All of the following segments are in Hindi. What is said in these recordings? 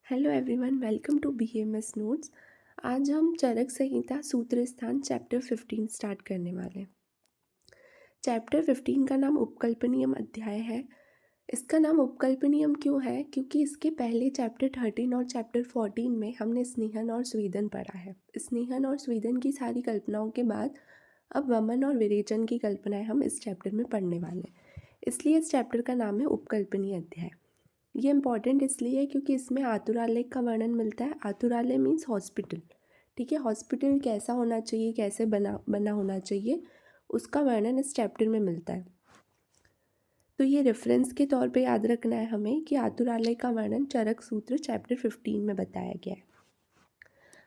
Hello everyone, welcome to BAMS notes. आज हम चरक संहिता सूत्र स्थान चैप्टर 15 स्टार्ट करने वाले हैं। चैप्टर 15 का नाम उपकल्पनियम अध्याय है। इसका नाम उपकल्पनियम क्यों है? क्योंकि इसके पहले चैप्टर 13 और चैप्टर 14 में हमने स्नेहन और स्वेदन पढ़ा है। स्नेहन और स्वेदन की सारी कल्पनाओं के बाद अब वमन और विरेचन की कल्पनाएं हम इस चैप्टर में पढ़ने वाले हैं। इसलिए इस चैप्टर का नाम है उपकल्पनीय अध्याय। ये इम्पॉर्टेंट इसलिए है क्योंकि इसमें आतुरालय का वर्णन मिलता है। आतुरालय मीन्स हॉस्पिटल। ठीक है, हॉस्पिटल कैसा होना चाहिए, कैसे बना होना चाहिए, उसका वर्णन इस चैप्टर में मिलता है। तो ये रेफरेंस के तौर पे याद रखना है हमें कि आतुरालय का वर्णन चरक सूत्र चैप्टर 15 में बताया गया है।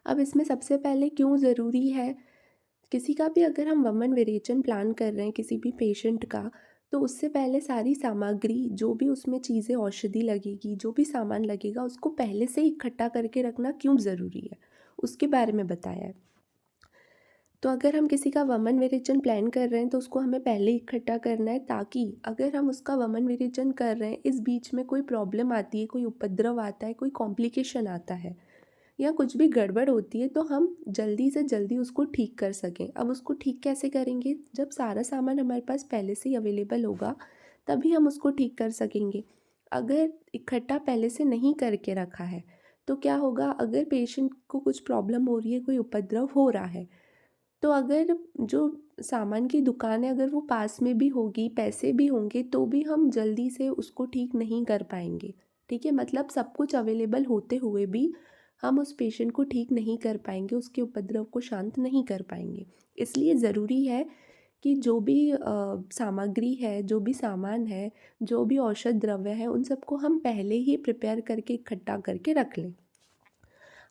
अब इसमें सबसे पहले क्यों ज़रूरी है, किसी का भी अगर हम वमन विरेचन प्लान कर रहे हैं किसी भी पेशेंट का, तो उससे पहले सारी सामग्री, जो भी उसमें चीज़ें, औषधि लगेगी, जो भी सामान लगेगा, उसको पहले से ही इकट्ठा करके रखना क्यों ज़रूरी है, उसके बारे में बताया है। तो अगर हम किसी का वमन विरेचन प्लान कर रहे हैं तो उसको हमें पहले ही इकट्ठा करना है, ताकि अगर हम उसका वमन विरेचन कर रहे हैं, इस बीच में कोई प्रॉब्लम आती है, कोई उपद्रव आता है, कोई कॉम्प्लिकेशन आता है या कुछ भी गड़बड़ होती है, तो हम जल्दी से जल्दी उसको ठीक कर सकें। अब उसको ठीक कैसे करेंगे? जब सारा सामान हमारे पास पहले से ही अवेलेबल होगा, तभी हम उसको ठीक कर सकेंगे। अगर इकट्ठा पहले से नहीं करके रखा है तो क्या होगा? अगर पेशेंट को कुछ प्रॉब्लम हो रही है, कोई उपद्रव हो रहा है, तो अगर जो सामान की दुकान है, अगर वो पास में भी होगी, पैसे भी होंगे, तो भी हम जल्दी से उसको ठीक नहीं कर पाएंगे। ठीक है, मतलब सब कुछ अवेलेबल होते हुए भी हम उस पेशेंट को ठीक नहीं कर पाएंगे, उसके उपद्रव को शांत नहीं कर पाएंगे। इसलिए ज़रूरी है कि जो भी सामग्री है, जो भी सामान है, जो भी औषध द्रव्य है, उन सबको हम पहले ही प्रिपेयर करके इकट्ठा करके रख लें।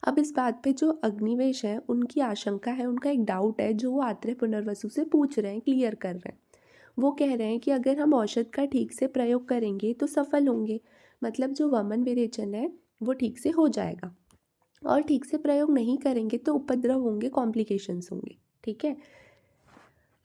अब इस बात पे जो अग्निवेश है, उनकी आशंका है, उनका एक डाउट है जो वो आत्रेय पुनर्वसु से पूछ रहे हैं, क्लियर कर रहे हैं। वो कह रहे हैं कि अगर हम औषध का ठीक से प्रयोग करेंगे तो सफल होंगे, मतलब जो वमन विरेचन है वो ठीक से हो जाएगा, और ठीक से प्रयोग नहीं करेंगे तो उपद्रव होंगे, कॉम्प्लिकेशंस होंगे। ठीक है,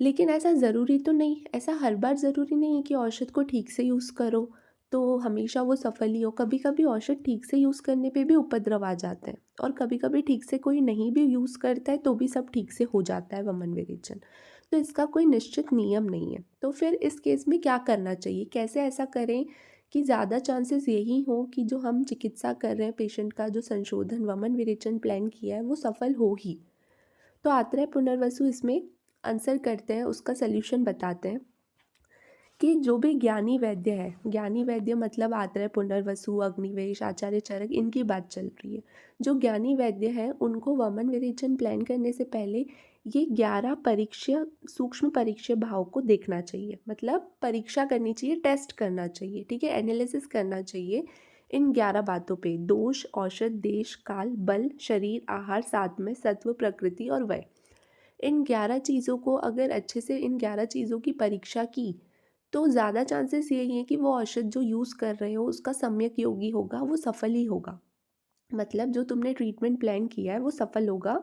लेकिन ऐसा ज़रूरी तो नहीं, ऐसा हर बार ज़रूरी नहीं है कि औषध को ठीक से यूज़ करो तो हमेशा वो सफल ही हो। कभी कभी औषध ठीक से यूज़ करने पे भी उपद्रव आ जाते हैं, और कभी कभी ठीक से कोई नहीं भी यूज़ करता है तो भी सब ठीक से हो जाता है वमन विरेचन। तो इसका कोई निश्चित नियम नहीं है। तो फिर इस केस में क्या करना चाहिए, कैसे ऐसा करें कि ज़्यादा चांसेस यही हो कि जो हम चिकित्सा कर रहे हैं, पेशेंट का जो संशोधन वमन विरेचन प्लान किया है वो सफल हो ही। तो आत्रेय पुनर्वसु इसमें आंसर करते हैं, उसका सल्यूशन बताते हैं कि जो भी ज्ञानी वैद्य है, ज्ञानी वैद्य मतलब आत्रेय पुनर्वसु, अग्निवेश, आचार्य चरक, इनकी बात चल रही है। जो ज्ञानी वैद्य हैं उनको वमन विरेचन प्लान करने से पहले ये 11 परीक्षीय, सूक्ष्म परीक्षीय भाव को देखना चाहिए, मतलब परीक्षा करनी चाहिए, टेस्ट करना चाहिए। ठीक है, एनालिसिस करना चाहिए इन 11 बातों पे: दोष, औषध, देश, काल, बल, शरीर, आहार, साथ में सत्व, प्रकृति और वय। इन 11 चीज़ों को अगर अच्छे से, इन 11 चीज़ों की परीक्षा की, तो ज़्यादा चांसेस यही हैं कि वो औषध जो यूज़ कर रहे हो उसका सम्यक योगी होगा, वो सफल ही होगा। मतलब जो तुमने ट्रीटमेंट प्लान किया है वो सफल होगा,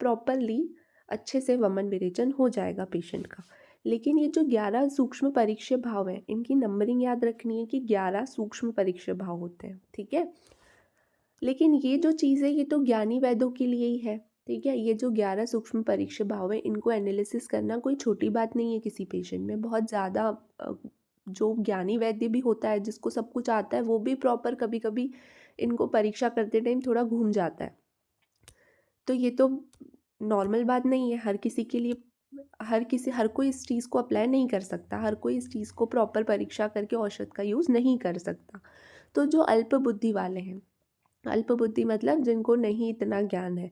प्रॉपरली अच्छे से वमन विरेचन हो जाएगा पेशेंट का। लेकिन ये जो 11 सूक्ष्म परीक्षीय भाव हैं, इनकी नंबरिंग याद रखनी है कि 11 सूक्ष्म परीक्षीय भाव होते हैं। ठीक है, लेकिन ये जो चीज़ है ये तो ज्ञानी वैद्यों के लिए ही है। ठीक है, ये जो 11 सूक्ष्म परीक्षे भाव है, इनको एनालिसिस करना कोई छोटी बात नहीं है किसी पेशेंट में, बहुत ज़्यादा। जो ज्ञानी वैद्य भी होता है, जिसको सब कुछ आता है, वो भी प्रॉपर कभी कभी इनको परीक्षा करते टाइम थोड़ा घूम जाता है। तो ये तो नॉर्मल बात नहीं है हर किसी के लिए। हर कोई इस चीज़ को अप्लाई नहीं कर सकता, हर कोई इस चीज़ को प्रॉपर परीक्षा करके औषध का यूज़ नहीं कर सकता। तो जो अल्प बुद्धि वाले हैं, अल्प बुद्धि मतलब जिनको नहीं इतना ज्ञान है,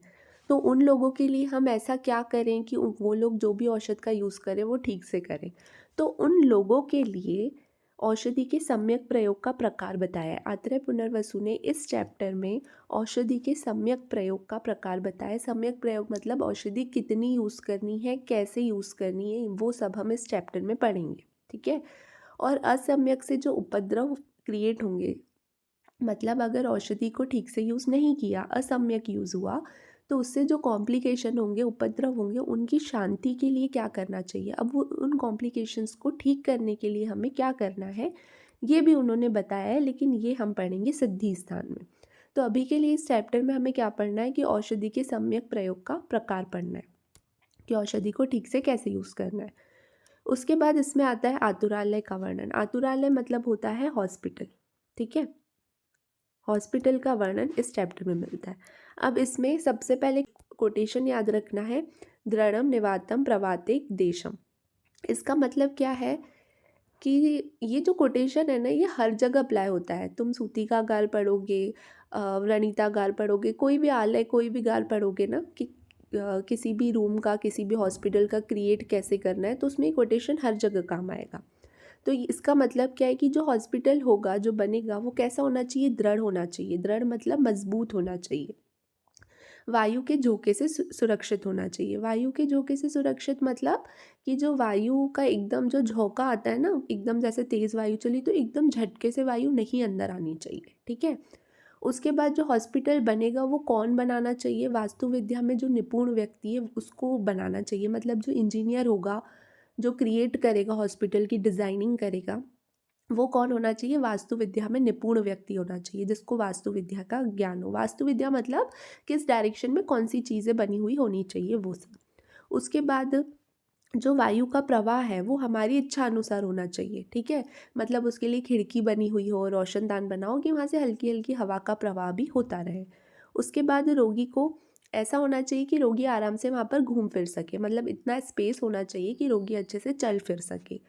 तो उन लोगों के लिए हम ऐसा क्या करें कि वो लोग जो भी औषध का यूज़ करें वो ठीक से करें। तो उन लोगों के लिए औषधि के सम्यक प्रयोग का प्रकार बताया है। आत्रेय पुनर्वसु ने इस चैप्टर में औषधि के सम्यक प्रयोग का प्रकार बताया। सम्यक प्रयोग मतलब औषधि कितनी यूज़ करनी है, कैसे यूज़ करनी है, वो सब हम इस चैप्टर में पढ़ेंगे। ठीक है, और असम्यक से जो उपद्रव क्रिएट होंगे, मतलब अगर औषधि को ठीक से यूज़ नहीं किया, असम्यक यूज़ हुआ, तो उससे जो कॉम्प्लिकेशन होंगे, उपद्रव होंगे, उनकी शांति के लिए क्या करना चाहिए। अब वो उन कॉम्प्लिकेशंस को ठीक करने के लिए हमें क्या करना है, ये भी उन्होंने बताया है, लेकिन ये हम पढ़ेंगे सिद्धि स्थान में। तो अभी के लिए इस चैप्टर में हमें क्या पढ़ना है कि औषधि के सम्यक प्रयोग का प्रकार पढ़ना है, कि औषधि को ठीक से कैसे यूज़ करना है। उसके बाद इसमें आता है आतुरालय का वर्णन। आतुरालय मतलब होता है हॉस्पिटल, ठीक है। हॉस्पिटल का वर्णन इस चैप्टर में मिलता है। अब इसमें सबसे पहले कोटेशन याद रखना है, दृढ़म निवातम प्रवाते देशम। इसका मतलब क्या है कि ये जो कोटेशन है ना, ये हर जगह अप्लाई होता है। तुम सूती का गाल पढ़ोगे, व्रणिता गाल पढ़ोगे, कोई भी आलय कोई भी गाल पढ़ोगे ना कि किसी भी रूम का किसी भी हॉस्पिटल का क्रिएट कैसे करना है, तो उसमें कोटेशन हर जगह काम आएगा। तो इसका मतलब क्या है कि जो हॉस्पिटल होगा जो बनेगा वो कैसा होना चाहिए, दृढ़ होना चाहिए। दृढ़ मतलब मजबूत होना चाहिए। वायु के झोंके से सुरक्षित होना चाहिए। वायु के झोंके से सुरक्षित मतलब कि जो वायु का एकदम जो झोंका आता है ना, एकदम जैसे तेज़ वायु चली तो एकदम झटके से वायु नहीं अंदर आनी चाहिए, ठीक है। उसके बाद जो हॉस्पिटल बनेगा वो कौन बनाना चाहिए, वास्तुविद्या में जो निपुण व्यक्ति है उसको बनाना चाहिए। मतलब जो इंजीनियर होगा, जो क्रिएट करेगा हॉस्पिटल की डिज़ाइनिंग करेगा, वो कौन होना चाहिए, वास्तुविद्या में निपुण व्यक्ति होना चाहिए, जिसको वास्तुविद्या का ज्ञान हो। वास्तुविद्या मतलब किस डायरेक्शन में कौन सी चीज़ें बनी हुई होनी चाहिए, वो सब। उसके बाद जो वायु का प्रवाह है वो हमारी इच्छा अनुसार होना चाहिए, ठीक है। मतलब उसके लिए खिड़की बनी हुई हो, रोशनदान बना हो कि वहाँ से हल्की हल्की हवा का प्रवाह भी होता रहे। उसके बाद रोगी को ऐसा होना चाहिए कि रोगी आराम से वहाँ पर घूम फिर सके, मतलब इतना स्पेस होना चाहिए कि रोगी अच्छे से चल फिर सके।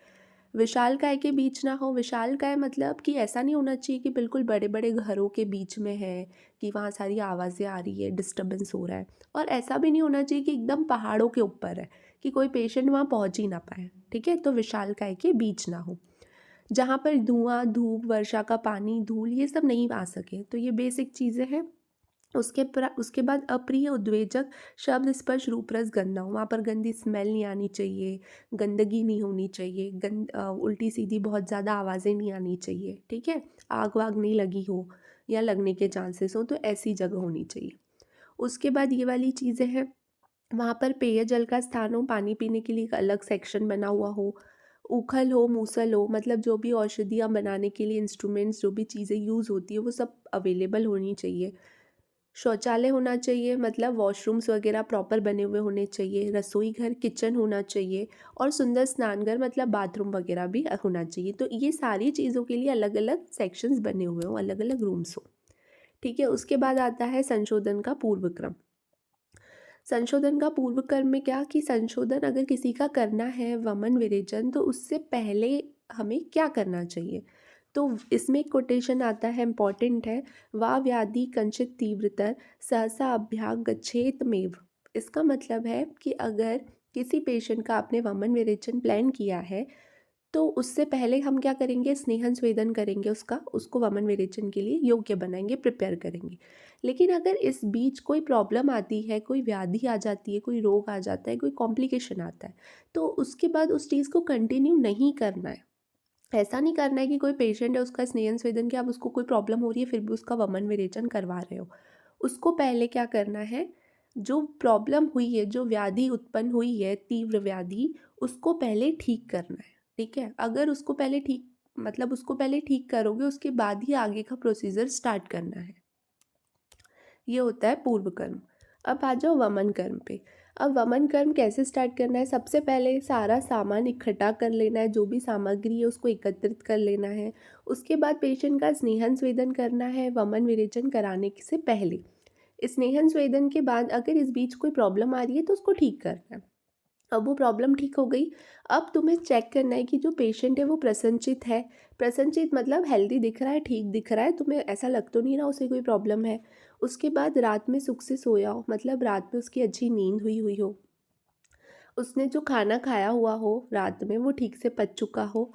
विशालकाय के बीच ना हो। विशालकाय मतलब कि ऐसा नहीं होना चाहिए कि बिल्कुल बड़े बड़े घरों के बीच में है, कि वहाँ सारी आवाज़ें आ रही है, डिस्टर्बेंस हो रहा है। और ऐसा भी नहीं होना चाहिए कि एकदम पहाड़ों के ऊपर है, कि कोई पेशेंट वहाँ पहुँच ही ना पाए, ठीक है। तो विशालकाय के बीच ना हो, जहाँ पर धुआं, धूप, वर्षा का पानी, धूल ये सब नहीं आ सके। तो ये बेसिक चीज़ें हैं। उसके बाद अप्रिय उद्वेजक शब्द स्पर्श रूप रस गंध हो। वहाँ पर गंदी स्मेल नहीं आनी चाहिए, गंदगी नहीं होनी चाहिए, उल्टी सीधी बहुत ज़्यादा आवाज़ें नहीं आनी चाहिए, ठीक है। आग वाग नहीं लगी हो या लगने के चांसेस हो, तो ऐसी जगह होनी चाहिए। उसके बाद ये वाली चीज़ें हैं, वहाँ पर पेयजल का स्थान हो, पानी पीने के लिए एक अलग सेक्शन बना हुआ हो, उखल हो, मूसल हो, मतलब जो भी औषधियाँ बनाने के लिए इंस्ट्रूमेंट्स, जो भी चीज़ें यूज़ होती है वो सब अवेलेबल होनी चाहिए। शौचालय होना चाहिए, मतलब वॉशरूम्स वगैरह प्रॉपर बने हुए होने चाहिए। रसोई घर, किचन होना चाहिए। और सुंदर स्नानघर मतलब बाथरूम वगैरह भी होना चाहिए। तो ये सारी चीज़ों के लिए अलग अलग सेक्शंस बने हुए हों, अलग अलग रूम्स हो, ठीक है। उसके बाद आता है संशोधन का पूर्व क्रम। संशोधन का पूर्व क्रम में क्या, कि संशोधन अगर किसी का करना है, वमन विरेचन, तो उससे पहले हमें क्या करना चाहिए। तो इसमें एक कोटेशन आता है, इम्पॉर्टेंट है, वा व्याधि कंचित तीव्रतर सहसा अभ्याग गच्छेत मेव। इसका मतलब है कि अगर किसी पेशेंट का आपने वमन विरेचन प्लान किया है, तो उससे पहले हम क्या करेंगे, स्नेहन स्वेदन करेंगे, उसको वमन विरेचन के लिए योग्य बनाएंगे, प्रिपेयर करेंगे। लेकिन अगर इस बीच कोई प्रॉब्लम आती है, कोई व्याधि आ जाती है, कोई रोग आ जाता है, कोई कॉम्प्लिकेशन आता है, तो उसके बाद उस चीज़ को कंटिन्यू नहीं करना है। ऐसा नहीं करना है कि कोई पेशेंट है, उसका स्नेहन स्वेदन किया, अब उसको कोई प्रॉब्लम हो रही है फिर भी उसका वमन विरेचन करवा रहे हो। उसको पहले क्या करना है, जो प्रॉब्लम हुई है, जो व्याधि उत्पन्न हुई है, तीव्र व्याधि, उसको पहले ठीक करना है, ठीक है। अगर उसको पहले ठीक, मतलब उसको पहले ठीक करोगे, उसके बाद ही आगे का प्रोसीजर स्टार्ट करना है। ये होता है पूर्व कर्म। अब आ जाओ वमन कर्म पे। अब वमन कर्म कैसे स्टार्ट करना है, सबसे पहले सारा सामान इकट्ठा कर लेना है, जो भी सामग्री है उसको एकत्रित कर लेना है। उसके बाद पेशेंट का स्नेहन स्वेदन करना है वमन विरेचन कराने से पहले। स्नेहन स्वेदन के बाद अगर इस बीच कोई प्रॉब्लम आ रही है तो उसको ठीक करना है। अब वो प्रॉब्लम ठीक हो गई, अब तुम्हें चेक करना है कि जो पेशेंट है वो प्रसन्नचित है। प्रसन्नचित मतलब हेल्दी दिख रहा है, ठीक दिख रहा है, तुम्हें ऐसा लग तो नहीं रहा उसे कोई प्रॉब्लम है। उसके बाद रात में सुख से सोया हो, मतलब रात में उसकी अच्छी नींद हुई हुई हो, उसने जो खाना खाया हुआ हो रात में वो ठीक से पच चुका हो।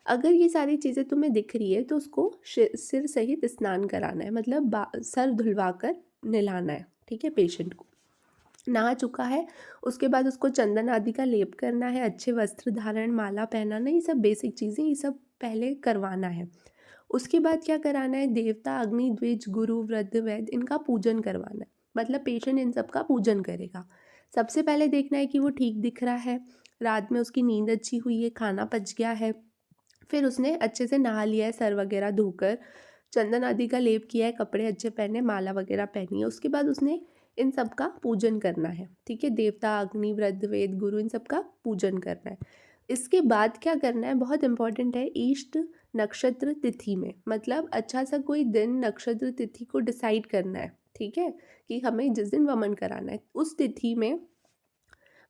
अगर ये सारी चीज़ें तुम्हें दिख रही है तो उसको सिर सहित स्नान कराना है, मतलब सर धुलवा कर नहलाना है, ठीक है। पेशेंट को नहा चुका है, उसके बाद उसको चंदन आदि का लेप करना है, अच्छे वस्त्र धारण, माला पहनाना, ये सब बेसिक चीज़ें, ये सब पहले करवाना है। उसके बाद क्या कराना है, देवता, अग्नि, द्विज, गुरु, वृद्ध, वैद्य, इनका पूजन करवाना है। मतलब पेशेंट इन सब का पूजन करेगा। सबसे पहले देखना है कि वो ठीक दिख रहा है, रात में उसकी नींद अच्छी हुई है, खाना पच गया है, फिर उसने अच्छे से नहा लिया है सर वगैरह धोकर, चंदन आदि का लेप किया है, कपड़े अच्छे पहने, माला वगैरह पहनी है। उसके बाद उसने इन सब का पूजन करना है, ठीक है। देवता, अग्नि, वृद्ध, वेद, गुरु, इन सब का पूजन करना है। इसके बाद क्या करना है, बहुत इंपॉर्टेंट है, इष्ट नक्षत्र तिथि में, मतलब अच्छा सा कोई दिन नक्षत्र तिथि को डिसाइड करना है, ठीक है, कि हमें जिस दिन वमन कराना है उस तिथि में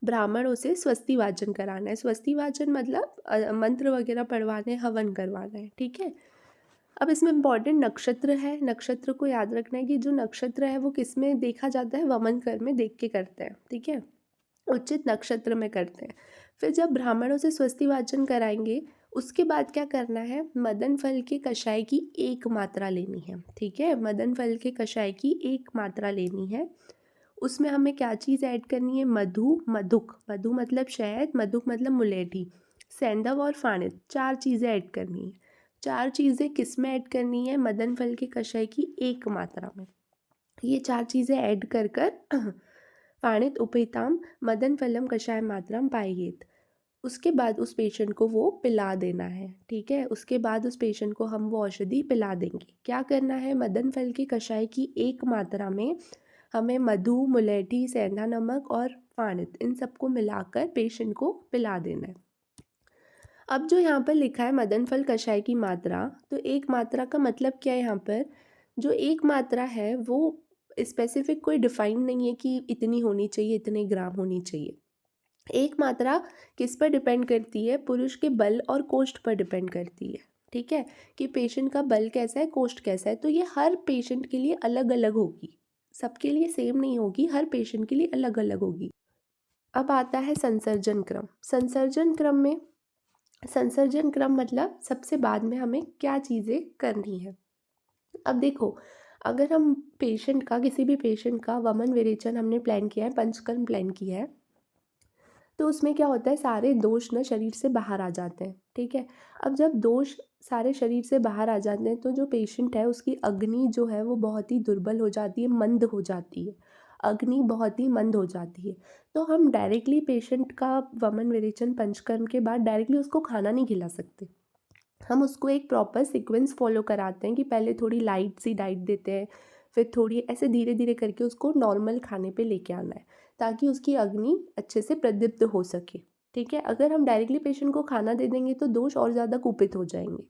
ब्राह्मणों से स्वस्ति वाचन कराना है। स्वस्ति वाचन मतलब मंत्र वगैरह पढ़वाने, हवन करवाना है, ठीक है। अब इसमें इम्पॉर्टेंट नक्षत्र है, नक्षत्र को याद रखना है कि जो नक्षत्र है वो किस में देखा जाता है, वमन कर में देख के करते हैं, ठीक है, उचित नक्षत्र में करते हैं। फिर जब ब्राह्मणों से स्वस्ति वाचन कराएंगे उसके बाद क्या करना है, मदन फल के कषाय की 1 मात्रा लेनी है, ठीक है। मदन फल के कषाय की 1 मात्रा लेनी है। उसमें हमें क्या चीज़ ऐड करनी है, मधु, मधुक, मधु मतलब शहद, मधुक मतलब मुलेठी, सेंधव और फाणित, 4 चीज़ें ऐड करनी है। 4 चीज़ें किस में ऐड करनी है, मदन फल के कषाय की 1 मात्रा में। ये 4 चीज़ें ऐड कर फाणित उपैताम मदन फलम कषाय मात्राम पाएयेत। उसके बाद उस पेशेंट को वो पिला देना है, ठीक है। उसके बाद उस पेशेंट को हम वो औषधि पिला देंगे। क्या करना है, मदन फल के कषाय की 1 मात्रा में हमें मधु, मुलेठी, सेंधा नमक और फाणित, इन सबको मिलाकर पेशेंट को पिला देना है। अब जो यहाँ पर लिखा है मदन फल कषाय की मात्रा, तो 1 मात्रा का मतलब क्या है, यहाँ पर जो 1 मात्रा है वो स्पेसिफिक कोई डिफाइन नहीं है कि इतनी होनी चाहिए, इतने ग्राम होनी चाहिए। 1 मात्रा किस पर डिपेंड करती है, पुरुष के बल और कोष्ठ पर डिपेंड करती है, ठीक है, कि पेशेंट का बल कैसा है, कोष्ठ कैसा है। तो ये हर पेशेंट के लिए अलग अलग होगी, सबके लिए सेम नहीं होगी, हर पेशेंट के लिए अलग अलग होगी। अब आता है संसर्जन क्रम। संसर्जन क्रम मतलब सबसे बाद में हमें क्या चीज़ें करनी है। अब देखो, अगर हम पेशेंट का, किसी भी पेशेंट का वमन विरेचन हमने प्लान किया है, पंचकर्म प्लान किया है, तो उसमें क्या होता है, सारे दोष ना शरीर से बाहर आ जाते हैं, ठीक है। अब जब दोष सारे शरीर से बाहर आ जाते हैं तो जो पेशेंट है उसकी अग्नि जो है वो बहुत ही दुर्बल हो जाती है, मंद हो जाती है, अग्नि बहुत ही मंद हो जाती है। तो हम डायरेक्टली पेशेंट का वमन विरेचन पंचकर्म के बाद डायरेक्टली उसको खाना नहीं खिला सकते। हम उसको एक प्रॉपर सीक्वेंस फॉलो कराते हैं कि पहले थोड़ी लाइट सी डाइट देते हैं, फिर थोड़ी ऐसे धीरे धीरे करके उसको नॉर्मल खाने पे लेके आना है, ताकि उसकी अग्नि अच्छे से प्रदीप्त हो सके, ठीक है। अगर हम डायरेक्टली पेशेंट को खाना दे देंगे तो दोष और ज़्यादा कुपित हो जाएंगे,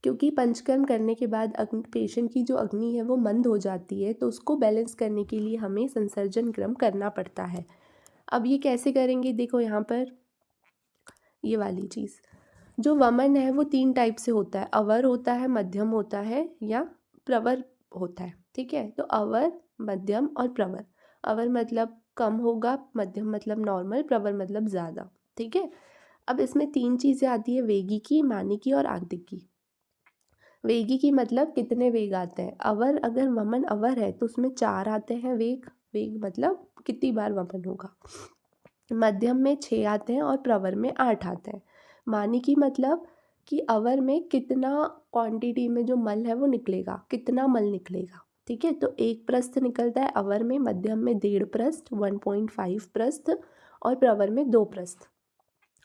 क्योंकि पंचकर्म करने के बाद पेशेंट की जो अग्नि है वो मंद हो जाती है, तो उसको बैलेंस करने के लिए हमें संसर्जन क्रम करना पड़ता है। अब ये कैसे करेंगे, देखो यहाँ पर ये वाली चीज़, जो वमन है वो 3 टाइप से होता है, अवर होता है, मध्यम होता है या प्रवर होता है, ठीक है। तो अवर, मध्यम और प्रवर। अवर मतलब कम होगा, मध्यम मतलब नॉर्मल, प्रवर मतलब ज़्यादा, ठीक है। अब इसमें 3 चीज़ें आती है, वेगिकी, मानिकी और आंतिकी। वेगिकी मतलब कितने वेग आते हैं, अवर, अगर वमन अवर है तो उसमें 4 आते हैं वेग, वेग मतलब कितनी बार वमन होगा। मध्यम में 6 आते हैं और प्रवर में 8 आते हैं। मानिकी मतलब कि अवर में कितना क्वांटिटी में जो मल है वो निकलेगा, कितना मल निकलेगा, ठीक है। तो 1 प्रस्थ निकलता है अवर में, मध्यम में 1.5 प्रस्थ, 1.5 प्रस्थ और प्रवर में 2 प्रस्थ।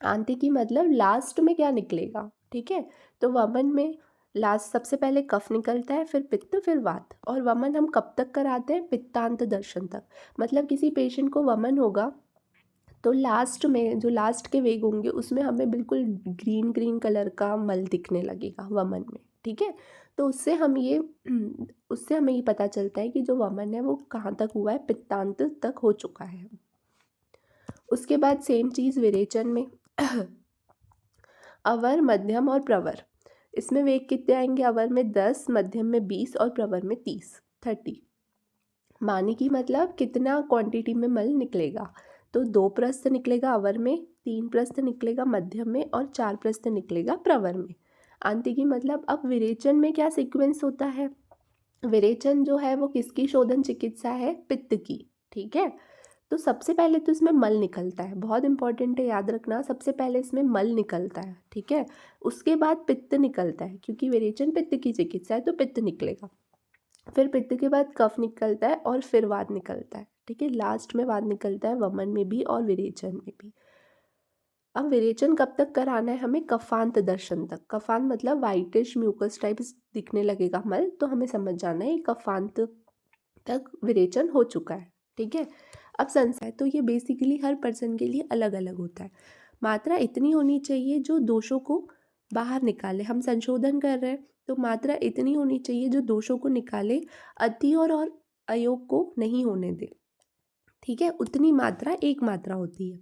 आंतिकी मतलब लास्ट में क्या निकलेगा, ठीक है। तो वमन में लास्ट सबसे पहले कफ निकलता है, फिर पित्त, फिर वात। और वमन हम कब तक कराते हैं, पित्तांत दर्शन तक। मतलब किसी पेशेंट को वमन होगा तो लास्ट में जो लास्ट के वेग होंगे उसमें हमें बिल्कुल ग्रीन ग्रीन कलर का मल दिखने लगेगा वमन में, ठीक है। तो उससे हमें ये पता चलता है कि जो वमन है वो कहाँ तक हुआ है, पित्तांत तक हो चुका है। उसके बाद सेम चीज़ विरेचन में अवर, मध्यम और प्रवर, इसमें वेग कितने आएंगे, अवर में 10, मध्यम में 20 और प्रवर में 30। मानिकी मतलब कितना क्वांटिटी में मल निकलेगा, तो 2 प्रस्थ निकलेगा अवर में, 3 प्रस्थ निकलेगा मध्यम में और 4 प्रस्थ निकलेगा प्रवर में। आंतिकी मतलब अब विरेचन में क्या सीक्वेंस होता है, विरेचन जो है वो किसकी शोधन चिकित्सा है, पित्त की, ठीक है। तो सबसे पहले तो इसमें मल निकलता है, बहुत इंपॉर्टेंट है याद रखना, सबसे पहले इसमें मल निकलता है, ठीक है। उसके बाद पित्त निकलता है, क्योंकि विरेचन पित्त की चिकित्सा है तो पित्त निकलेगा। फिर पित्त के बाद कफ निकलता है और फिर वात निकलता है, ठीक है। लास्ट में वात निकलता है वमन में भी और विरेचन में भी। अब विरेचन कब तक कराना है हमें? कफांत दर्शन तक। कफांत मतलब वाइटिश म्यूकस टाइप दिखने लगेगा मल, तो हमें समझ जाना है कफांत तक विरेचन हो चुका है। ठीक है, अब संसार तो ये बेसिकली हर पर्सन के लिए अलग अलग होता है। मात्रा इतनी होनी चाहिए जो दोषों को बाहर निकाले। हम संशोधन कर रहे हैं तो मात्रा इतनी होनी चाहिए जो दोषों को निकाले, अति और अयोग को नहीं होने दे। ठीक है, उतनी मात्रा एक मात्रा होती है।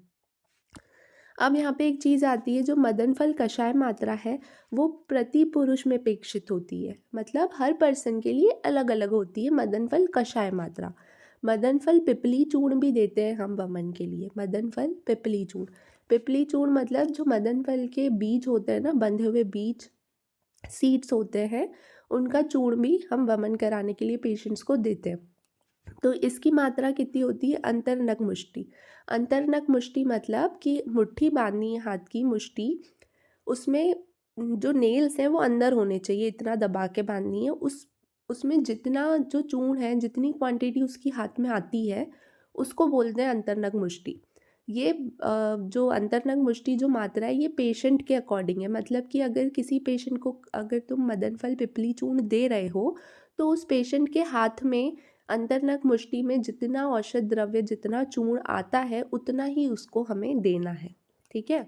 अब यहाँ पे एक चीज़ आती है, जो मदन फल कषाय मात्रा है वो प्रति पुरुष में अपेक्षित होती है। मतलब हर पर्सन के लिए अलग अलग होती है मदन फल कषाय मात्रा। मदन फल पिपली चूर्ण भी देते हैं हम वमन के लिए। मदन फल पिपली चूर्ण, पिपली चूर्ण मतलब जो मदन फल के बीज होते हैं ना, बंधे हुए बीज, सीड्स होते हैं, उनका चूर्ण भी हम वमन कराने के लिए पेशेंट्स को देते हैं। तो इसकी मात्रा कितनी होती है? अंतरनख मुष्टि। अंतरनख मुष्टि मतलब कि मुट्ठी बांधनी है हाथ की, मुष्टि, उसमें जो नेल्स हैं वो अंदर होने चाहिए, इतना दबा के बांधनी है। उसमें जितना जो चूर्ण है, जितनी क्वांटिटी उसकी हाथ में आती है, उसको बोलते हैं अंतरनख मुष्टि। ये जो अंतरनख मुष्टि जो मात्रा है ये पेशेंट के अकॉर्डिंग है। मतलब कि अगर किसी पेशेंट को अगर तुम मदन फल पिपली चूर्ण दे रहे हो तो उस पेशेंट के हाथ में अंतरनख मुष्टि में जितना औषध द्रव्य, जितना चूर्ण आता है उतना ही उसको हमें देना है। ठीक है,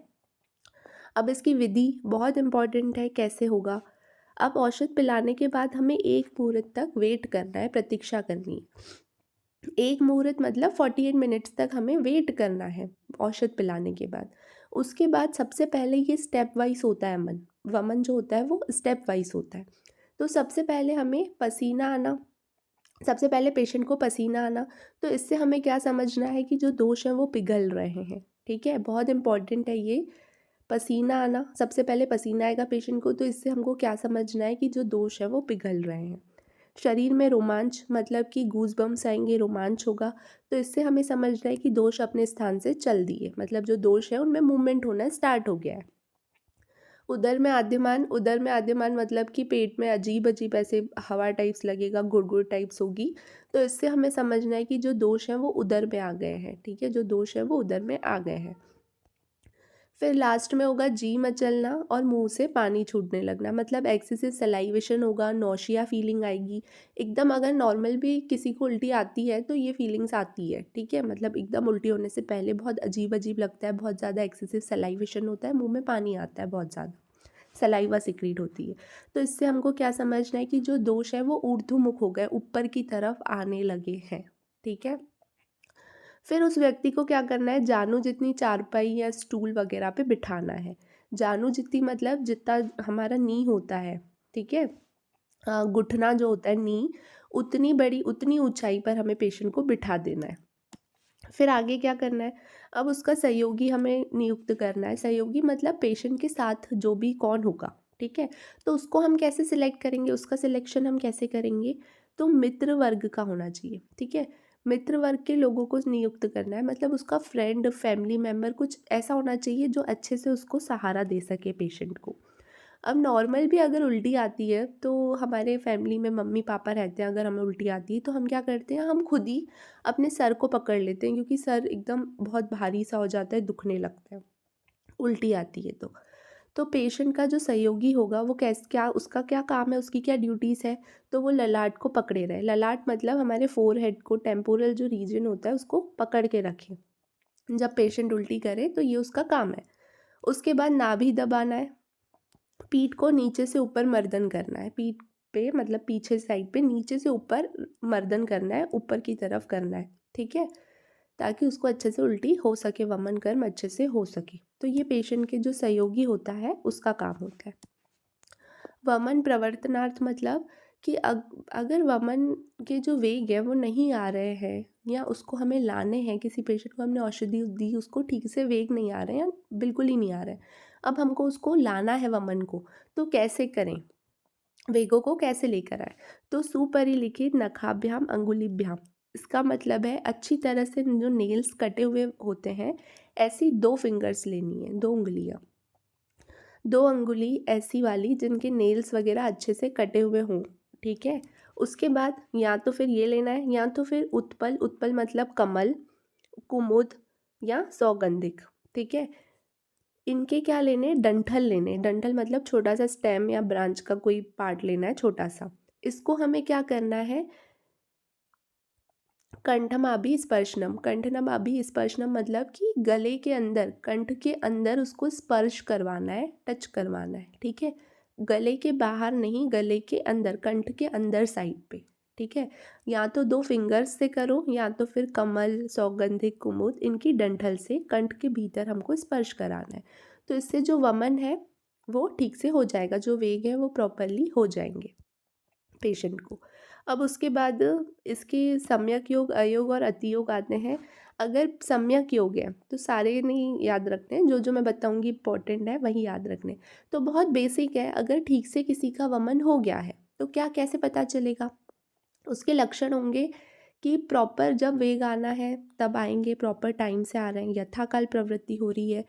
अब इसकी विधि बहुत इम्पॉर्टेंट है, कैसे होगा? अब औषध पिलाने के बाद हमें एक मुहूर्त तक वेट करना है, प्रतीक्षा करनी है। एक मुहूर्त मतलब 48 मिनट्स तक हमें वेट करना है औषध पिलाने के बाद। उसके बाद सबसे पहले ये स्टेप वाइज होता है वमन। वमन जो होता है वो स्टेप वाइज होता है। तो सबसे पहले हमें पसीना आना, सबसे पहले पेशेंट को पसीना आना। तो इससे हमें क्या समझना है कि जो दोष हैं वो पिघल रहे हैं। ठीक है, बहुत इंपॉर्टेंट है ये पसीना आना। सबसे पहले पसीना आएगा पेशेंट को, तो इससे हमको क्या समझना है कि जो दोष है वो पिघल रहे हैं। शरीर में रोमांच मतलब कि गूज बम्स आएंगे, रोमांच होगा, तो इससे हमें समझना है कि दोष अपने स्थान से चल दिए, मतलब जो दोष है उनमें मूवमेंट होना स्टार्ट हो गया है। उदर में आद्यमान, उदर में आद्यमान मतलब कि पेट में अजीब अजीब ऐसे हवा टाइप्स लगेगा, गुड़गुड़ टाइप्स होगी, तो इससे हमें समझना है कि जो दोष हैं वो उदर में आ गए हैं। ठीक है, जो दोष है वो उदर में आ गए हैं। फिर लास्ट में होगा जी मचलना और मुंह से पानी छूटने लगना, मतलब एक्सेसिव सलाइवेशन होगा, नौशिया फीलिंग आएगी एकदम। अगर नॉर्मल भी किसी को उल्टी आती है तो ये फीलिंग्स आती है। ठीक है, मतलब एकदम उल्टी होने से पहले बहुत अजीब अजीब लगता है, बहुत ज़्यादा एक्सेसिव सलाइवेशन होता है, मुंह में पानी आता है, बहुत ज़्यादा सलाइवा सिक्रीट होती है। तो इससे हमको क्या समझना है कि जो दोष है वो ऊर्ध्वमुख हो गए, ऊपर की तरफ आने लगे हैं। ठीक है, फिर उस व्यक्ति को क्या करना है? जानू जितनी चारपाई या स्टूल वगैरह पे बिठाना है। जानू जितनी मतलब जितना हमारा नी होता है, ठीक है, घुटना जो होता है नी, उतनी बड़ी, उतनी ऊंचाई पर हमें पेशेंट को बिठा देना है। फिर आगे क्या करना है? अब उसका सहयोगी हमें नियुक्त करना है। सहयोगी मतलब पेशेंट के साथ जो भी कौन होगा। ठीक है, तो उसको हम कैसे सिलेक्ट करेंगे? उसका सिलेक्शन हम कैसे करेंगे? तो मित्र वर्ग का होना चाहिए। ठीक है, मित्र वर्ग के लोगों को नियुक्त करना है, मतलब उसका फ्रेंड, फैमिली मेम्बर कुछ ऐसा होना चाहिए जो अच्छे से उसको सहारा दे सके पेशेंट को। अब नॉर्मल भी अगर उल्टी आती है तो हमारे फैमिली में मम्मी पापा रहते हैं, अगर हमें उल्टी आती है तो हम क्या करते हैं? हम खुद ही अपने सर को पकड़ लेते हैं, क्योंकि सर एकदम बहुत भारी सा हो जाता है, दुखने लगता है उल्टी आती है तो पेशेंट का जो सहयोगी होगा वो क्या उसका क्या काम है, उसकी क्या ड्यूटीज़ है? तो वो ललाट को पकड़े रहे। ललाट मतलब हमारे फोरहेड को, टेम्पोरल जो रीजन होता है उसको पकड़ के रखें जब पेशेंट उल्टी करे, तो ये उसका काम है। उसके बाद नाभि दबाना है, पीठ को नीचे से ऊपर मर्दन करना है। पीठ पे मतलब पीछे साइड पे नीचे से ऊपर मर्दन करना है, ऊपर की तरफ करना है। ठीक है, ताकि उसको अच्छे से उल्टी हो सके, वमन कर्म अच्छे से हो सके। तो ये पेशेंट के जो सहयोगी होता है उसका काम होता है। वमन प्रवर्तनार्थ मतलब कि अगर वमन के जो वेग है वो नहीं आ रहे हैं, या उसको हमें लाने हैं, किसी पेशेंट को हमने औषधि दी, उसको ठीक से वेग नहीं आ रहे हैं, बिल्कुल ही नहीं आ रहे हैं, अब हमको उसको लाना है वमन को, तो कैसे करें? वेगों को कैसे लेकर आए? तो सुपरिलिखित नखाभ्याम अंगुलिभ्याम, इसका मतलब है अच्छी तरह से जो नेल्स कटे हुए होते हैं, ऐसी 2 फिंगर्स लेनी है, 2 उंगलियां, 2 अंगुली ऐसी वाली जिनके नेल्स वगैरह अच्छे से कटे हुए हों। ठीक है, उसके बाद या तो फिर ये लेना है, या तो फिर उत्पल, उत्पल मतलब कमल, कुमुद या सौगंधिक। ठीक है, इनके क्या लेने, डंठल लेने, डंठल मतलब छोटा सा स्टेम या ब्रांच का कोई पार्ट लेना है छोटा सा। इसको हमें क्या करना है, कंठमाभि स्पर्शनम, कंठनाभि स्पर्शनम मतलब कि गले के अंदर, कंठ के अंदर उसको स्पर्श करवाना है, टच करवाना है, ठीक है। गले के बाहर नहीं, गले के अंदर, कंठ के अंदर साइड पे, ठीक है। या तो 2 फिंगर्स से करो या तो फिर कमल, सौगंधिक, कुमुद, इनकी डंठल से कंठ के भीतर हमको स्पर्श कराना है। तो इससे जो वमन है वो ठीक से हो जाएगा, जो वेग है वो प्रॉपरली हो जाएंगे पेशेंट को। अब उसके बाद इसके सम्यक योग, अयोग और अतियोग आते हैं। अगर सम्यक योग है तो सारे नहीं याद रखने हैं, जो जो मैं बताऊंगी इंपॉर्टेंट है वही याद रखने। तो बहुत बेसिक है, अगर ठीक से किसी का वमन हो गया है तो क्या कैसे पता चलेगा, उसके लक्षण होंगे कि प्रॉपर जब वेग आना है तब आएंगे, प्रॉपर टाइम से आ रहे हैं, यथाकाल प्रवृत्ति हो रही है।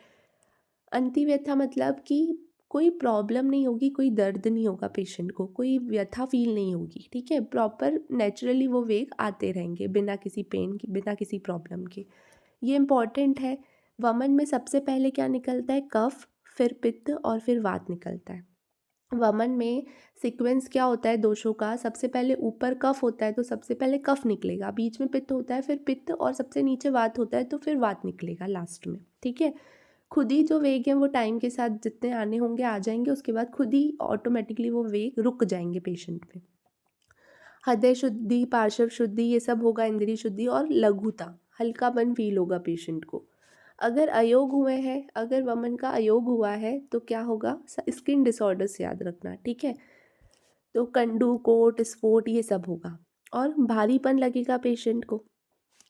अंतिव्यथा मतलब कि कोई प्रॉब्लम नहीं होगी, कोई दर्द नहीं होगा पेशेंट को, कोई व्यथा फील नहीं होगी, ठीक है। प्रॉपर नेचुरली वो वेग आते रहेंगे बिना किसी पेन की, बिना किसी प्रॉब्लम के। ये इम्पॉर्टेंट है। वमन में सबसे पहले क्या निकलता है, कफ, फिर पित्त और फिर वात निकलता है। वमन में सीक्वेंस क्या होता है दोषों का, सबसे पहले ऊपर कफ होता है तो सबसे पहले कफ निकलेगा, बीच में पित्त होता है, फिर पित्त, और सबसे नीचे वात होता है तो फिर वात निकलेगा लास्ट में, ठीक है। खुद ही जो वेग है वो टाइम के साथ जितने आने होंगे आ जाएंगे, उसके बाद खुद ही ऑटोमेटिकली वो वेग रुक जाएंगे पेशेंट में। हृदय शुद्धि, पार्श्व शुद्धि, ये सब होगा, इंद्रिय शुद्धि और लघुता, हल्कापन फील होगा पेशेंट को। अगर अयोग हुए हैं, अगर वमन का अयोग हुआ है तो क्या होगा, स्किन डिसऑर्डर्स याद रखना, ठीक है। तो कंडू, कोट, स्फोट, ये सब होगा और भारीपन लगेगा पेशेंट को।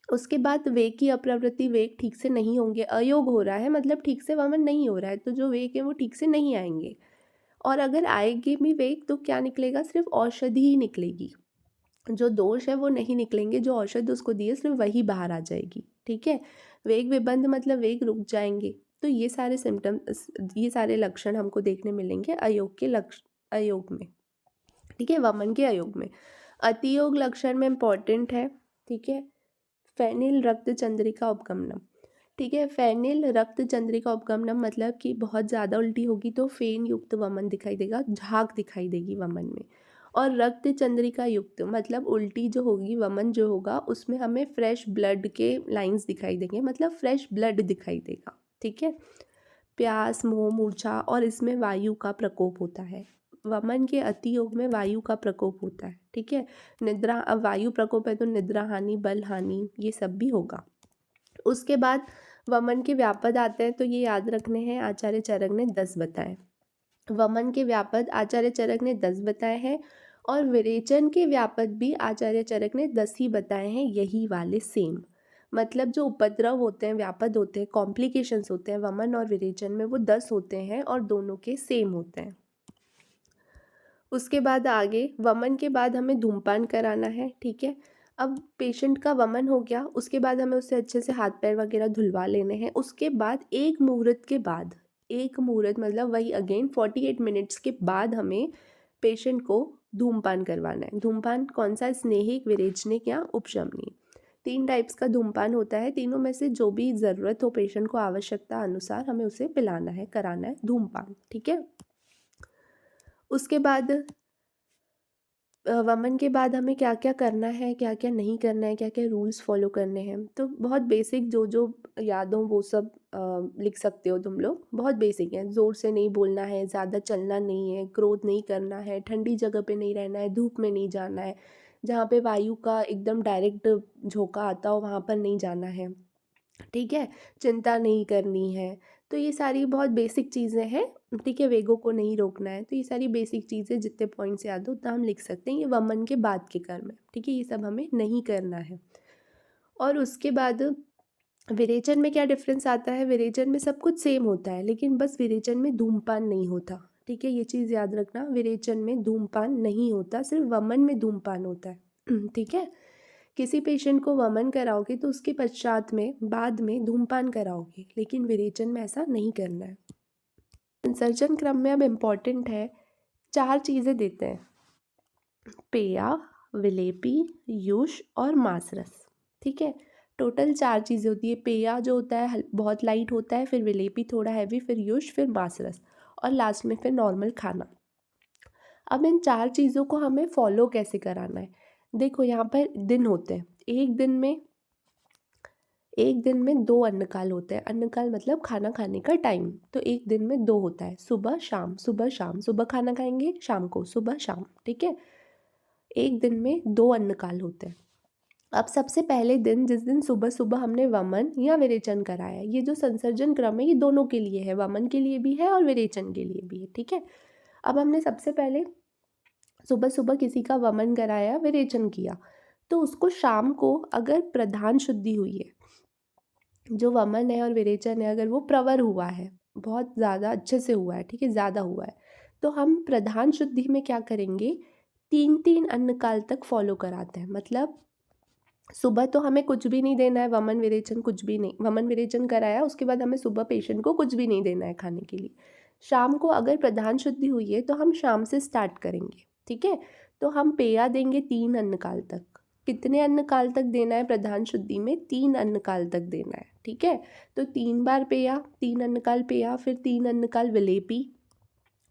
उसके बाद वेग की अप्रवृत्ति, वेग ठीक से नहीं होंगे, अयोग हो रहा है मतलब ठीक से वमन नहीं हो रहा है, तो जो वेग है वो ठीक से नहीं आएंगे। और अगर आएगी भी वेग तो क्या निकलेगा, सिर्फ औषधि ही निकलेगी, जो दोष है वो नहीं निकलेंगे, जो औषध उसको दिए सिर्फ वही बाहर आ जाएगी, ठीक है। वेग विबंध मतलब वेग रुक जाएंगे। तो ये सारे सिम्टम्स, ये सारे लक्षण हमको देखने मिलेंगे अयोग के अयोग में, ठीक है, वमन के अयोग में। अतियोग लक्षण में इम्पॉर्टेंट है, ठीक है, फेनिल रक्त चंद्रिका उपगमनम, ठीक है। फेनिल रक्त चंद्रिका उपगमनम मतलब कि बहुत ज़्यादा उल्टी होगी तो फेन युक्त वमन दिखाई देगा, झाग दिखाई देगी वमन में। और रक्त चंद्रिका युक्त मतलब उल्टी जो होगी, वमन जो होगा उसमें हमें फ्रेश ब्लड के लाइंस दिखाई देंगे, मतलब फ्रेश ब्लड दिखाई देगा, ठीक है। प्यास, मोह, मूर्छा, और इसमें वायु का प्रकोप होता है। वमन के अतियोग में वायु का प्रकोप होता है, ठीक है। निद्रा, अब वायु प्रकोप है तो निद्रा हानि, बल हानि, ये सब भी होगा। उसके बाद वमन के व्यापद आते हैं, तो ये याद रखने हैं, आचार्य चरक ने 10 बताए। वमन के व्यापद आचार्य चरक ने 10 बताए हैं, और विरेचन के व्यापद भी आचार्य चरक ने 10 ही बताए हैं, यही वाले सेम। मतलब जो उपद्रव होते हैं, व्यापद होते हैं, कॉम्प्लिकेशंस होते हैं वमन और विरेचन में, वो 10 होते हैं और दोनों के सेम होते हैं। उसके बाद आगे, वमन के बाद हमें धूमपान कराना है, ठीक है। अब पेशेंट का वमन हो गया, उसके बाद हमें उससे अच्छे से हाथ पैर वगैरह धुलवा लेने हैं। उसके बाद एक मुहूर्त के बाद, एक मुहूर्त मतलब वही अगेन 48 मिनट्स के बाद हमें पेशेंट को धूमपान करवाना है। धूमपान कौन सा, स्नेहिक, विरेचनिक या उपशमनी, 3 टाइप्स का धूमपान होता है। तीनों में से जो भी ज़रूरत हो पेशेंट को, आवश्यकता अनुसार हमें उसे पिलाना है, कराना है धूमपान, ठीक है। उसके बाद वमन के बाद हमें क्या क्या करना है, क्या क्या नहीं करना है, क्या क्या रूल्स फॉलो करने हैं, तो बहुत बेसिक जो जो याद हो वो सब लिख सकते हो तुम लोग, बहुत बेसिक है। ज़ोर से नहीं बोलना है, ज़्यादा चलना नहीं है, क्रोध नहीं करना है, ठंडी जगह पे नहीं रहना है, धूप में नहीं जाना है, जहाँ पे वायु का एकदम डायरेक्ट झोंका आता हो वहाँ पर नहीं जाना है, ठीक है। चिंता नहीं करनी है। तो ये सारी बहुत बेसिक चीज़ें हैं, ठीक है। वेगों को नहीं रोकना है, तो ये सारी बेसिक चीज़ें जितने पॉइंट्स याद हो उतना हम लिख सकते हैं, ये वमन के बाद के कर्म है, ठीक है, ये सब हमें नहीं करना है। और उसके बाद विरेचन में क्या डिफरेंस आता है, विरेचन में सब कुछ सेम होता है, लेकिन बस विरेचन में धूमपान नहीं होता, ठीक है, ये चीज़ याद रखना, विरेचन में धूमपान नहीं होता, सिर्फ वमन में धूमपान होता है, ठीक है। किसी पेशेंट को वमन कराओगे तो उसके पश्चात में, बाद में धूमपान कराओगे, लेकिन विरेचन में ऐसा नहीं करना है। विसर्जन क्रम में अब इम्पॉर्टेंट है, 4 चीज़ें देते हैं, पेया, विलेपी, यूष और मासरस, ठीक है। टोटल 4 चीज़ें होती है। पेया जो होता है बहुत लाइट होता है, फिर विलेपी थोड़ा हैवी, फिर युश, फिर मांसरस और लास्ट में फिर नॉर्मल खाना। अब इन 4 चीज़ों को हमें फॉलो कैसे कराना है? देखो यहाँ पर दिन होते हैं। एक दिन में 2 अन्नकाल होते हैं। अन्नकाल मतलब खाना खाने का टाइम। तो एक दिन में 2 होता है, सुबह शाम, सुबह शाम। सुबह खाना खाएंगे, शाम को, सुबह शाम, ठीक है। एक दिन में 2 अन्नकाल होते हैं। अब सबसे पहले दिन, जिस दिन सुबह सुबह हमने वमन या विरेचन कराया, ये जो संसर्जन क्रम है ये दोनों के लिए है, वमन के लिए भी है और विरेचन के लिए भी है, ठीक है। अब हमने सबसे पहले सुबह सुबह किसी का वमन कराया, विरेचन किया, तो उसको शाम को अगर प्रधान शुद्धि हुई है, जो वमन है और विरेचन है, अगर वो प्रवर हुआ है, बहुत ज़्यादा अच्छे से हुआ है, ठीक है, ज़्यादा हुआ है, तो हम प्रधान शुद्धि में क्या करेंगे, 3-3 अन्नकाल तक फॉलो कराते हैं। मतलब सुबह तो हमें कुछ भी नहीं देना है, वमन विरेचन कुछ भी नहीं, वमन विरेचन कराया उसके बाद हमें सुबह पेशेंट को कुछ भी नहीं देना है खाने के लिए। शाम को अगर प्रधान शुद्धि हुई है तो हम शाम से स्टार्ट करेंगे, ठीक है। तो हम पेया देंगे 3 अन्नकाल तक। कितने अन्नकाल तक देना है प्रधान शुद्धि में? 3 अन्नकाल तक देना है, ठीक है। तो 3 बार पेया, 3 अन्नकाल पेया, फिर 3 अन्नकाल विलेपी,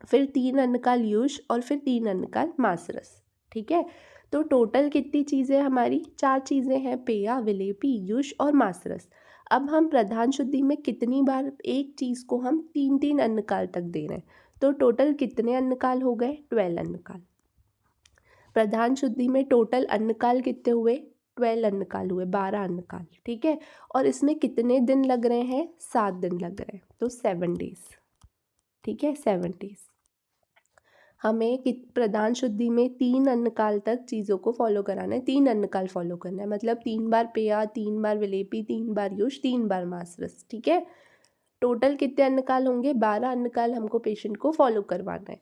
फिर 3 अन्नकाल युष और फिर 3 अन्नकाल मासरस, ठीक है। तो टोटल कितनी चीज़ें हमारी? 4 चीज़ें हैं, पेया, विलेपी, युष और मासरस। अब हम प्रधान शुद्धि में कितनी बार एक चीज़ को हम 3-3 अन्नकाल तक दे रहे हैं, तो टोटल कितने अन्नकाल हो गए? 12 अन्नकाल। प्रधान शुद्धि में टोटल अन्नकाल कितने हुए? 12 अन्नकाल हुए, 12 अन्नकाल, ठीक है। और इसमें कितने दिन लग रहे हैं? 7 दिन लग रहे हैं, तो 7 डेज, ठीक है, 7 डेज। हमें प्रधान शुद्धि में 3 अन्नकाल तक चीज़ों को फॉलो कराना है, 3 अन्नकाल फॉलो करना है, मतलब 3 बार पेया, 3 बार विलेपी, 3 बार युष, 3 बार मासरस, ठीक है। टोटल कितने अन्नकाल होंगे? 12 अन्नकाल हमको पेशेंट को फॉलो करवाना है।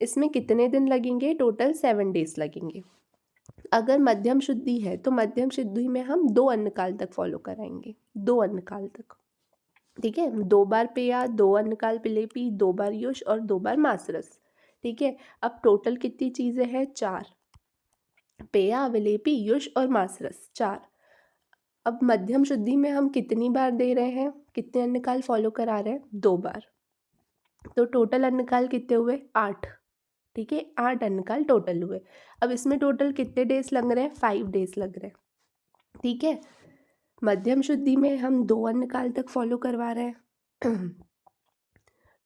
इसमें कितने दिन लगेंगे? टोटल 7 डेज लगेंगे। अगर मध्यम शुद्धि है तो मध्यम शुद्धि में हम 2 अन्नकाल तक फॉलो कराएंगे, 2 अन्नकाल तक, ठीक है। 2 बार पेया, 2 अन्नकाल विलेपी, 2 बार युष और 2 बार मासरस, ठीक है। अब टोटल कितनी चीज़ें हैं? 4, पेया, विलेपी, युष और मासरस, 4। अब मध्यम शुद्धि में हम कितनी बार दे रहे हैं, कितने अन्नकाल फॉलो करा रहे हैं? 2 बार। तो टोटल अन्नकाल कितने हुए? 8, ठीक है, 8 अन्नकाल टोटल हुए। अब इसमें टोटल कितने डेज लग रहे हैं? 5 डेज लग रहे हैं, ठीक है। मध्यम शुद्धि में हम 2 अन्नकाल तक फॉलो करवा रहे हैं।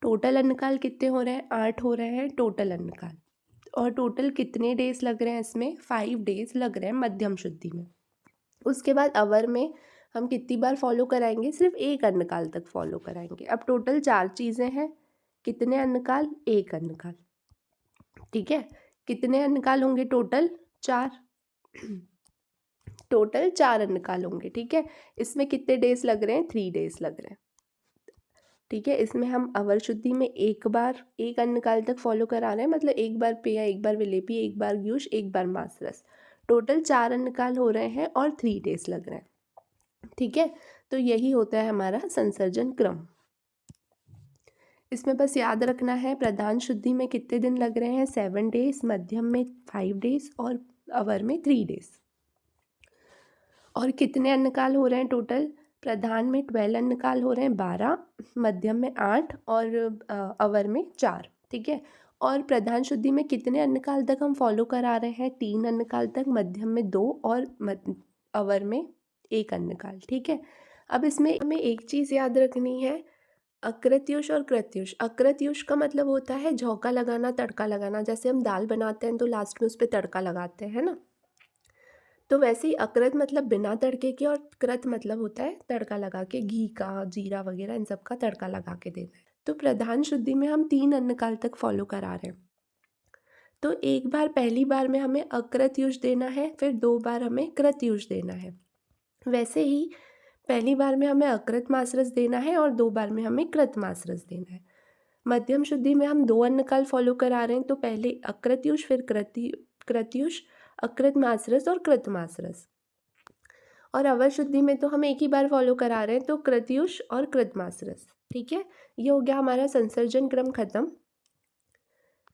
टोटल अन्नकाल कितने हो रहे हैं? 8 हो रहे हैं टोटल अन्नकाल। और टोटल कितने डेज लग रहे हैं इसमें? 5 डेज लग रहे हैं मध्यम शुद्धि में। उसके बाद अवर में हम कितनी बार फॉलो कराएंगे? सिर्फ 1 अन्नकाल तक फॉलो कराएंगे। अब टोटल 4 चीज़ें हैं, कितने अन्नकाल? 1 अन्नकाल, ठीक है। कितने अन्नकाल होंगे टोटल? 4। टोटल 4 अन्नकाल होंगे, ठीक है। इसमें कितने डेज लग रहे हैं? 3 डेज लग रहे हैं, ठीक है। इसमें हम अवर शुद्धि में 1 बार 1 अन्नकाल तक फॉलो करा रहे हैं, मतलब 1 बार पेया, 1 बार विलेपी, 1 बार युष, 1 बार मासरस। टोटल 4 अन्नकाल हो रहे हैं और 3 डेज लग रहे हैं, ठीक है। तो यही होता है हमारा संसर्जन क्रम। इसमें बस याद रखना है, प्रधान शुद्धि में कितने दिन लग रहे हैं? 7 डेज, मध्यम में 5 डेज और अवर में 3 डेज। और कितने अन्नकाल हो रहे हैं टोटल? प्रधान में 12 अन्नकाल हो रहे हैं, 12, मध्यम में 8 और अवर में 4, ठीक है। और प्रधान शुद्धि में कितने अन्नकाल तक हम फॉलो करा रहे हैं? 3 अन्नकाल तक, मध्यम में 2 और अवर में 1 अन्नकाल, ठीक है। अब इसमें हमें एक चीज़ याद रखनी है, अकृत्युष और कृत्युष। अकृत्युष का मतलब होता है झोंका लगाना, तड़का लगाना। जैसे हम दाल बनाते हैं तो लास्ट में उस पर तड़का लगाते हैं ना, तो वैसे ही अकृत मतलब बिना तड़के के और कृत मतलब होता है तड़का लगा के, घी का, जीरा वगैरह इन सब का तड़का लगा के देना है। तो प्रधान शुद्धि में हम 3 अन्नकाल तक फॉलो करा रहे हैं। तो एक बार पहली बार में हमें अकृत्युष देना है, फिर 2 बार हमें कृत्युष देना है। वैसे ही पहली बार में हमें अकृत मासरस देना है और 2 बार में हमें कृत मासरस देना है। मध्यम शुद्धि में हम 2 अन्नकाल फॉलो करा रहे हैं, तो पहले अकृत्युष, फिर कृत्युष, अकृत मासरस और कृत मासरस। और अवर शुद्धि में तो हम एक ही बार फॉलो करा रहे हैं, तो कृत्युष और कृत मासरस, ठीक है। ये हो गया हमारा संसर्जन क्रम खत्म।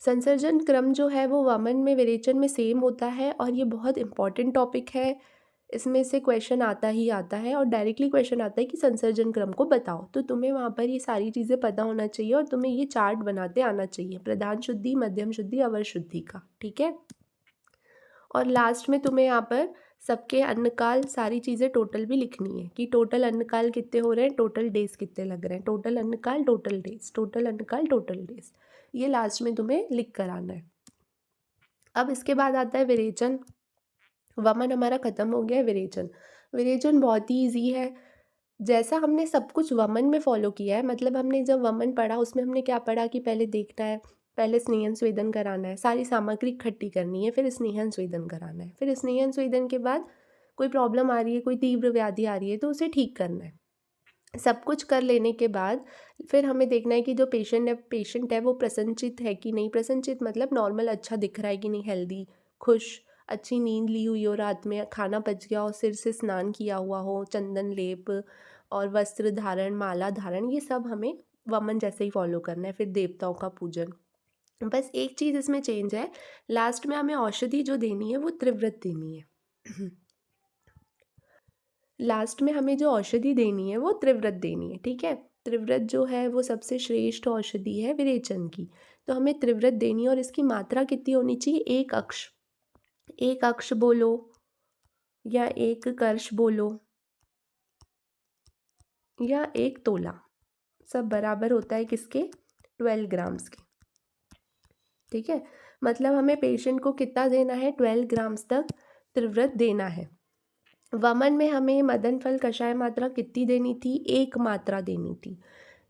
संसर्जन क्रम जो है वो वमन में, विरेचन में सेम होता है और ये बहुत इंपॉर्टेंट टॉपिक है। इसमें से क्वेश्चन आता ही आता है और डायरेक्टली क्वेश्चन आता है कि संसर्जन क्रम को बताओ। तो तुम्हें वहाँ पर ये सारी चीज़ें पता होना चाहिए और तुम्हें ये चार्ट बनाते आना चाहिए प्रधान शुद्धि, मध्यम शुद्धि, अवर शुद्धि का, ठीक है। और लास्ट में तुम्हें यहाँ पर सबके अन्नकाल सारी चीज़ें टोटल भी लिखनी है कि टोटल अन्नकाल कितने हो रहे हैं, टोटल डेज कितने लग रहे हैं, टोटल अन्नकाल, टोटल डेज, टोटल अन्नकाल, टोटल डेज, ये लास्ट में तुम्हें लिख कर आना है। अब इसके बाद आता है विरेचन। वमन हमारा खत्म हो गया है, विरेचन। विरेचन बहुत ही ईजी है। जैसा हमने सब कुछ वमन में फॉलो किया है, मतलब हमने जब वमन पढ़ा उसमें हमने क्या पढ़ा कि पहले देखना है, पहले स्नेहन स्वेदन कराना है, सारी सामग्री इकट्ठी करनी है, फिर स्नेहन स्वेदन कराना है, फिर स्नेहन स्वेदन के बाद कोई प्रॉब्लम आ रही है, कोई तीव्र व्याधि आ रही है तो उसे ठीक करना है। सब कुछ कर लेने के बाद फिर हमें देखना है कि जो पेशेंट है वो प्रसन्नचित है कि नहीं। प्रसन्नचित मतलब नॉर्मल अच्छा दिख रहा है कि नहीं, हेल्दी, खुश, अच्छी नींद ली हुई हो, रात में खाना पच गया हो, सिर से स्नान किया हुआ हो, चंदन लेप और वस्त्र धारण, माला धारण, ये सब हमें वमन जैसे ही फॉलो करना है। फिर देवताओं का पूजन। बस एक चीज़ इसमें चेंज है, लास्ट में हमें औषधि जो देनी है वो त्रिव्रत देनी है। लास्ट में हमें जो औषधि देनी है वो त्रिव्रत देनी है, ठीक है। त्रिव्रत जो है वो सबसे श्रेष्ठ औषधि है विरेचन की, तो हमें त्रिव्रत देनी है। और इसकी मात्रा कितनी होनी चाहिए, एक अक्ष, एक अक्ष बोलो या एक कर्ष बोलो या एक तोला, सब बराबर होता है किसके, 12 ग्राम्स के, ठीक है। मतलब हमें पेशेंट को कितना देना है, 12 ग्राम्स तक त्रिव्रत देना है। वमन में हमें मदन फल कषाय मात्रा कितनी देनी थी, एक मात्रा देनी थी।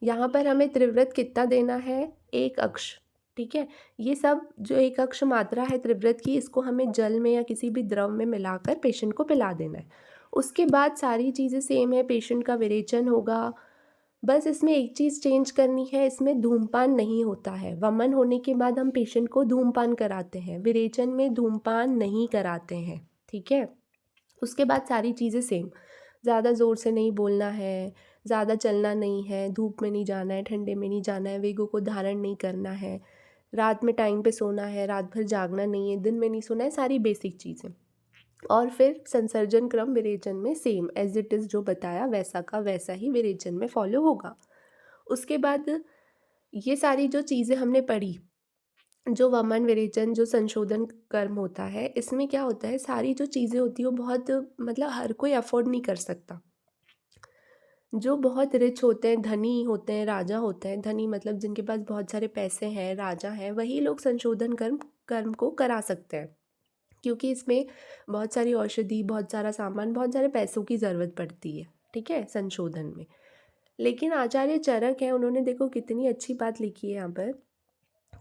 यहाँ पर हमें त्रिव्रत कितना देना है, एक अक्ष, ठीक है। ये सब जो एक अक्ष मात्रा है त्रिव्रत की, इसको हमें जल में या किसी भी द्रव में मिलाकर पेशेंट को पिला देना है। उसके बाद सारी चीज़ें सेम है, पेशेंट का विरेचन होगा। बस इसमें एक चीज़ चेंज करनी है, इसमें धूमपान नहीं होता है। वमन होने के बाद हम पेशेंट को धूमपान कराते हैं, विरेचन में धूमपान नहीं कराते हैं, ठीक है। उसके बाद सारी चीज़ें सेम, ज़्यादा ज़ोर से नहीं बोलना है, ज़्यादा चलना नहीं है, धूप में नहीं जाना है, ठंडे में नहीं जाना है, वेगों को धारण नहीं करना है, रात में टाइम पे सोना है, रात भर जागना नहीं है, दिन में नहीं सोना है, सारी बेसिक चीज़ें। और फिर संसर्जन क्रम विरेचन में सेम एज इट इज़ जो बताया वैसा का वैसा ही विरेचन में फॉलो होगा। उसके बाद ये सारी जो चीज़ें हमने पढ़ी, जो वमन विरेचन जो संशोधन कर्म होता है, इसमें क्या होता है, सारी जो चीज़ें होती हैं वो बहुत, मतलब हर कोई अफोर्ड नहीं कर सकता। जो बहुत रिच होते हैं, धनी होते हैं, राजा होते हैं, धनी मतलब जिनके पास बहुत सारे पैसे हैं, राजा हैं, वही लोग संशोधन कर्म कर्म को करा सकते हैं, क्योंकि इसमें बहुत सारी औषधि, बहुत सारा सामान, बहुत सारे पैसों की ज़रूरत पड़ती है, ठीक है, संशोधन में। लेकिन आचार्य चरक हैं, उन्होंने देखो कितनी अच्छी बात लिखी है यहाँ पर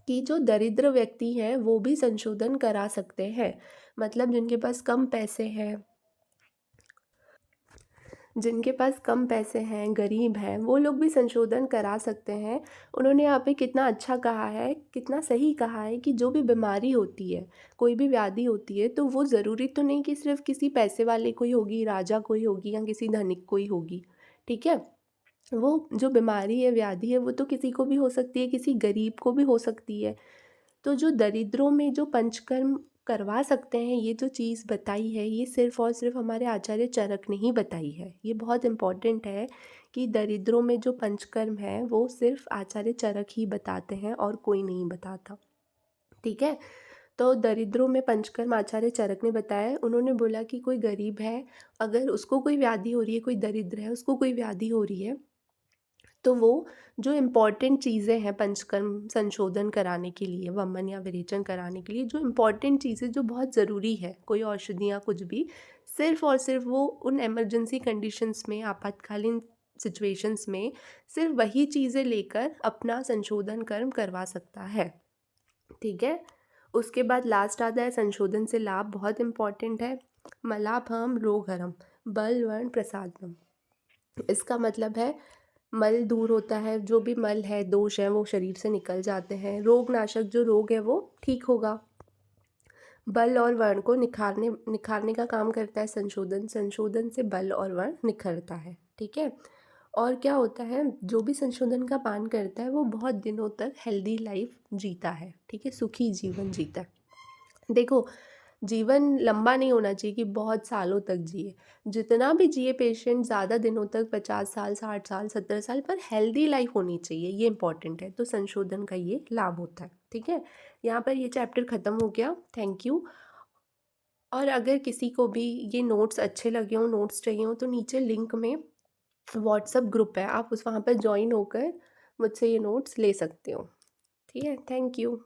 कि जो दरिद्र व्यक्ति हैं वो भी संशोधन करा सकते हैं। मतलब जिनके पास कम पैसे हैं, गरीब हैं, वो लोग भी संशोधन करा सकते हैं। उन्होंने यहाँ पे कितना अच्छा कहा है, कितना सही कहा है कि जो भी बीमारी होती है, कोई भी व्याधि होती है, तो वो ज़रूरी तो नहीं कि सिर्फ किसी पैसे वाले को ही होगी, राजा को ही होगी या किसी धनिक को ही होगी, ठीक है। वो जो बीमारी है, व्याधि है, वो तो किसी को भी हो सकती है, किसी गरीब को भी हो सकती है। तो जो दरिद्रों में जो पंचकर्म करवा सकते हैं, ये जो चीज़ बताई है, ये सिर्फ और सिर्फ हमारे आचार्य चरक ने ही बताई है। ये बहुत इम्पॉर्टेंट है कि दरिद्रों में जो पंचकर्म है वो सिर्फ आचार्य चरक ही बताते हैं और कोई नहीं बताता, ठीक है। तो दरिद्रों में पंचकर्म आचार्य चरक ने बताया। उन्होंने बोला कि कोई गरीब है, अगर उसको कोई व्याधि हो रही है, कोई दरिद्र है उसको कोई व्याधि हो रही है, तो वो जो इम्पॉर्टेंट चीज़ें हैं पंचकर्म संशोधन कराने के लिए, वमन या विरेचन कराने के लिए, जो इम्पॉर्टेंट चीज़ें जो बहुत ज़रूरी है, कोई औषधियाँ कुछ भी, सिर्फ़ और सिर्फ वो उन इमरजेंसी कंडीशंस में, आपातकालीन सिचुएशंस में सिर्फ वही चीज़ें लेकर अपना संशोधन कर्म करवा सकता है, ठीक है। उसके बाद लास्ट आता है संशोधन से लाभ, बहुत इम्पॉर्टेंट है। मलापहम रोगहरम बल वर्ण प्रसादम, इसका मतलब है मल दूर होता है, जो भी मल है, दोष है, वो शरीर से निकल जाते हैं। रोगनाशक जो रोग है वो ठीक होगा। बल और वर्ण को निखारने का काम करता है संशोधन, संशोधन से बल और वर्ण निखरता है, ठीक है। और क्या होता है, जो भी संशोधन का पान करता है वो बहुत दिनों तक हेल्दी लाइफ जीता है, ठीक है, सुखी जीवन जीता है। देखो, जीवन लंबा नहीं होना चाहिए कि बहुत सालों तक जिए। जितना भी जिए पेशेंट ज़्यादा दिनों तक 50 साल, 60 साल, 70 साल पर हेल्दी लाइफ होनी चाहिए, ये इम्पोर्टेंट है। तो संशोधन का ये लाभ होता है, ठीक है? यहाँ पर ये चैप्टर ख़त्म हो गया। Thank you. और अगर किसी को भी ये नोट्स अच्छे लगे हों, नोट्स चाहिए हों, तो नीचे लिंक में व्हाट्सएप ग्रुप है, आप उस वहाँ पर जॉइन होकर मुझसे ये नोट्स ले सकते हो। ठीक है? Thank you.